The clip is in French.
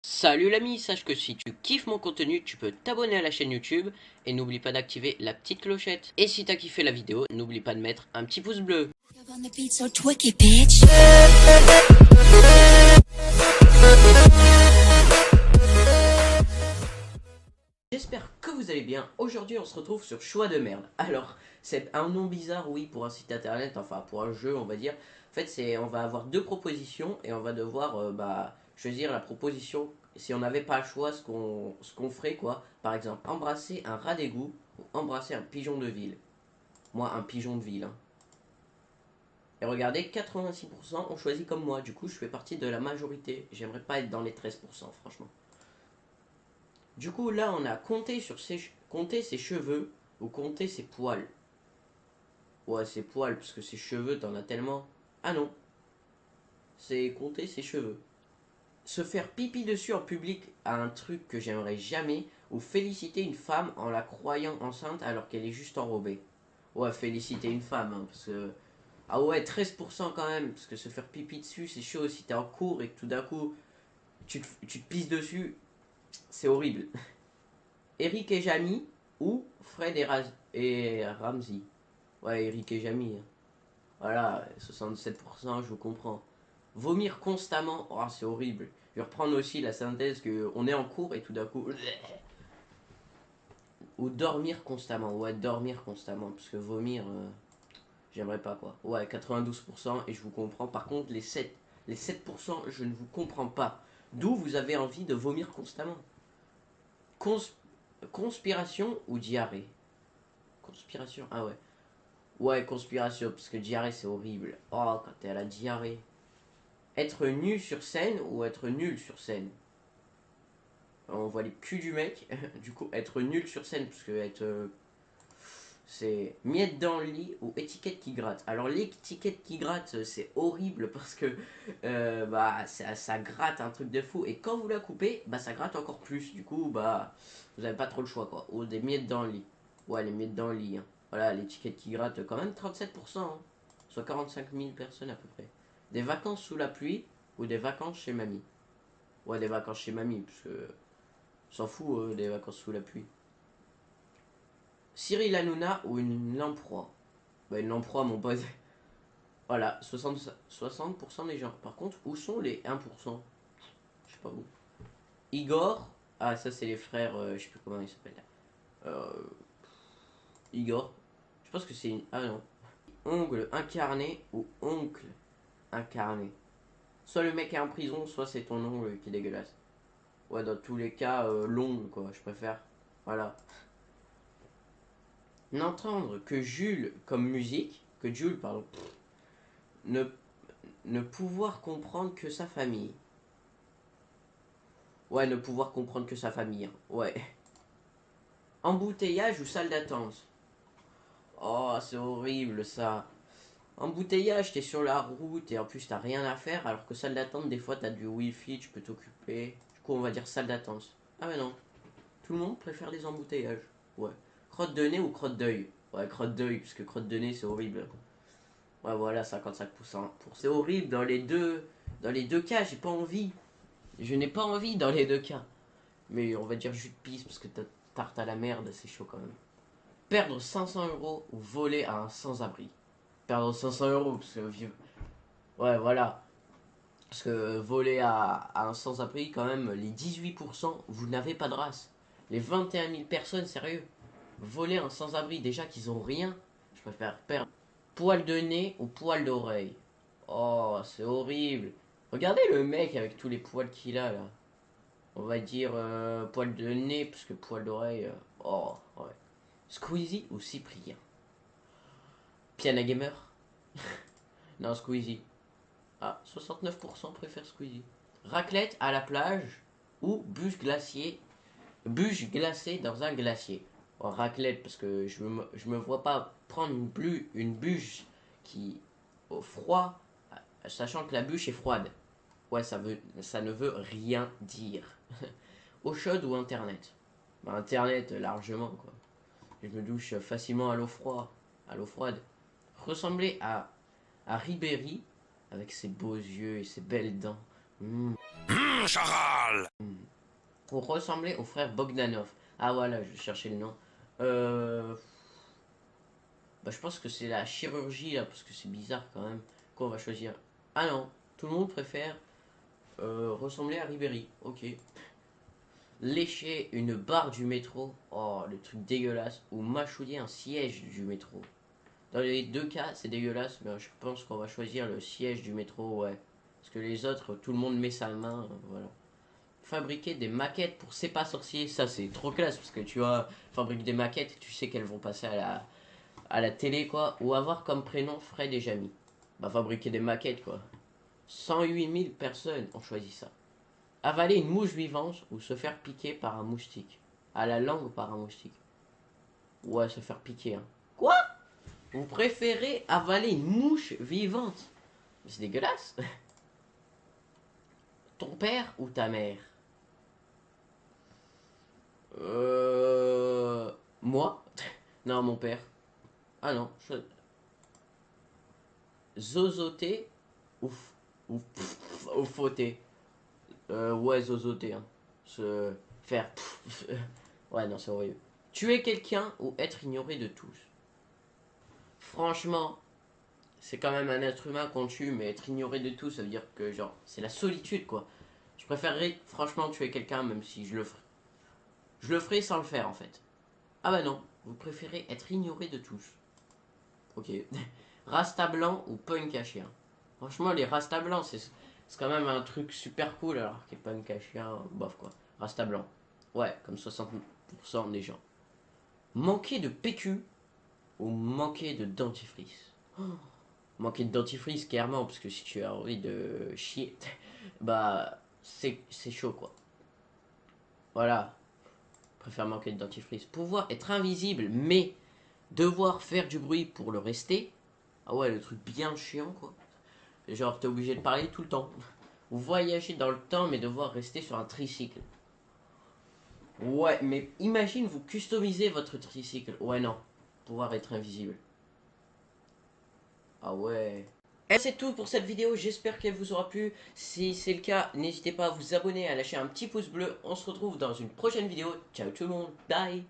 Salut l'ami, sache que si tu kiffes mon contenu, tu peux t'abonner à la chaîne YouTube et n'oublie pas d'activer la petite clochette. Et si t'as kiffé la vidéo, n'oublie pas de mettre un petit pouce bleu. On the beat so twicky, bitch. J'espère que vous allez bien. Aujourd'hui on se retrouve sur Choix de merde. Alors, c'est un nom bizarre, oui, pour un site internet, enfin pour un jeu on va dire. En fait, on va avoir deux propositions et on va devoir choisir la proposition. Si on n'avait pas le choix, ce qu'on ferait quoi. Par exemple, embrasser un rat d'égout ou embrasser un pigeon de ville. Moi, un pigeon de ville, hein. Et regardez, 86% ont choisi comme moi. Du coup, je fais partie de la majorité. J'aimerais pas être dans les 13%, franchement. Du coup, là, on a compté ses cheveux ou compter ses poils. Ouais, ses poils, parce que ses cheveux, t'en as tellement. Ah non, c'est compter ses cheveux. Se faire pipi dessus en public a un truc que j'aimerais jamais. Ou féliciter une femme en la croyant enceinte alors qu'elle est juste enrobée. Ouais, féliciter une femme, hein, parce que. Ah ouais, 13% quand même, parce que se faire pipi dessus, c'est chaud. Si t'es en cours et que tout d'un coup, tu te pisses dessus, c'est horrible. Eric et Jamie ou Fred et Ramsey. Ouais, Eric et Jamie, hein. Voilà, 67%, je vous comprends. Vomir constamment, oh, c'est horrible. Je vais reprendre aussi la synthèse que on est en cours et tout d'un coup. Ou dormir constamment. Ouais, dormir constamment, parce que vomir, j'aimerais pas quoi. Ouais, 92% et je vous comprends. Par contre, les 7%, je ne vous comprends pas. D'où vous avez envie de vomir constamment. Cons Conspiration ou diarrhée? Conspiration, ah ouais. Ouais, conspiration, parce que diarrhée c'est horrible. Oh, quand t'es à la diarrhée. Être nu sur scène ou être nul sur scène? On voit les culs du mec. Du coup, être nul sur scène, parce que c'est miette dans le lit ou étiquette qui gratte. Alors, l'étiquette qui gratte, c'est horrible parce que ça gratte un truc de fou. Et quand vous la coupez, bah, ça gratte encore plus. Du coup, bah, vous n'avez pas trop le choix, quoi. Ou des miettes dans le lit. Ouais, les miettes dans le lit, hein. Voilà, l'étiquette qui gratte, quand même 37%, hein. Soit 45 000 personnes à peu près. Des vacances sous la pluie ou des vacances chez mamie? Ouais, des vacances chez mamie, parce que s'en fout des vacances sous la pluie. Cyril Hanouna ou une lamproie? Bah, une lamproie, mon pote. Voilà, 60% des gens. Par contre, où sont les 1%? Je sais pas où. Igor. Ah, ça, c'est les frères. Je sais plus comment ils s'appellent. Euh, Igor. Je pense que c'est une. Ah non. Ongle incarné ou oncle incarné. Soit le mec est en prison, soit c'est ton ongle qui est dégueulasse. Ouais, dans tous les cas, l'ongle, quoi, je préfère. Voilà. N'entendre que Jules comme musique, que Jules, pardon, ne, ne pouvoir comprendre que sa famille. Ouais, ne pouvoir comprendre que sa famille, hein. Ouais. Embouteillage ou salle d'attente? Oh, c'est horrible ça. Embouteillage, t'es sur la route et en plus t'as rien à faire, alors que salle d'attente, des fois t'as du wifi, tu peux t'occuper. Du coup, on va dire salle d'attente. Ah, mais non. Tout le monde préfère les embouteillages. Ouais. Crotte de nez ou crotte d'œil? Ouais, crotte d'œil, puisque crotte de nez, c'est horrible. Ouais, voilà, 55%. C'est horrible dans les deux cas, j'ai pas envie. Je n'ai pas envie dans les deux cas. Mais on va dire jus de pisse, parce que tarte à la merde, c'est chaud quand même. Perdre 500 euros ou voler à un sans-abri? Perdre 500 euros, parce que. Ouais, voilà. Parce que voler à un sans-abri, quand même, les 18%, vous n'avez pas de race. Les 21 000 personnes, sérieux. Voler un sans-abri, déjà qu'ils ont rien, je préfère perdre. Poil de nez ou poil d'oreille? Oh, c'est horrible. Regardez le mec avec tous les poils qu'il a là. On va dire poil de nez, parce que poil d'oreille. Oh, ouais. Squeezie ou Cyprien? Piana Gamer? Non, Squeezie. Ah, 69% préfèrent Squeezie. Raclette à la plage ou bûche glacée dans un glacier? Oh, raclette, parce que je me vois pas prendre une bûche qui au froid, sachant que la bûche est froide. Ouais, ça ne veut rien dire. Eau chaude ou internet? Bah, internet, largement, quoi. Je me douche facilement à l'eau froide. Ressembler à Ribéry, avec ses beaux yeux et ses belles dents. Mmh. Charal! Pour ressembler au frère Bogdanov. Ah voilà, je vais chercher le nom. Euh... Bah, je pense que c'est la chirurgie là, parce que c'est bizarre quand même. Quoi, on va choisir? Ah non, tout le monde préfère ressembler à Ribéry. Ok. Lécher une barre du métro. Oh, le truc dégueulasse. Ou mâchouiller un siège du métro. Dans les deux cas, c'est dégueulasse, mais je pense qu'on va choisir le siège du métro, ouais. Parce que les autres, tout le monde met sa main, voilà. Fabriquer des maquettes pour C'est pas sorcier, ça c'est trop classe, parce que tu vois, fabrique des maquettes, tu sais qu'elles vont passer à la télé, quoi. Ou avoir comme prénom Fred et Jamie. Bah, fabriquer des maquettes, quoi. 108 000 personnes ont choisi ça. Avaler une mouche vivante ou se faire piquer par un moustique. À la langue par un moustique. Ouais, se faire piquer, hein. Quoi? Vous préférez avaler une mouche vivante? C'est dégueulasse. Ton père ou ta mère? Moi? Non, mon père. Ah non. Zozoter ou, ou fauter? Ouais, zozoter. Hein. Se faire. Ouais, non, c'est horrible. Tuer quelqu'un ou être ignoré de tous? Franchement, c'est quand même un être humain qu'on tue, mais être ignoré de tous, ça veut dire que, genre, c'est la solitude, quoi. Je préférerais, franchement, tuer quelqu'un, même si je le ferais. Je le ferai sans le faire en fait. Ah bah non, vous préférez être ignoré de tous. Ok. Rasta blanc ou punk à chien? Franchement, les Rasta blancs, c'est quand même un truc super cool alors que punk à chien, bof quoi. Rasta blanc. Ouais, comme 60% des gens. Manquer de PQ ou manquer de dentifrice? Oh, manquer de dentifrice, clairement, parce que si tu as envie de chier, bah c'est chaud quoi. Voilà, préfère manquer de dentifrice. Pouvoir être invisible, mais devoir faire du bruit pour le rester. Ah ouais, le truc bien chiant, quoi. Genre, t'es obligé de parler tout le temps. Ou voyager dans le temps, mais devoir rester sur un tricycle. Ouais, mais imagine, vous customisez votre tricycle. Ouais, non. Pouvoir être invisible. Ah ouais. Et c'est tout pour cette vidéo, j'espère qu'elle vous aura plu. Si c'est le cas, n'hésitez pas à vous abonner, à lâcher un petit pouce bleu. On se retrouve dans une prochaine vidéo. Ciao tout le monde, bye.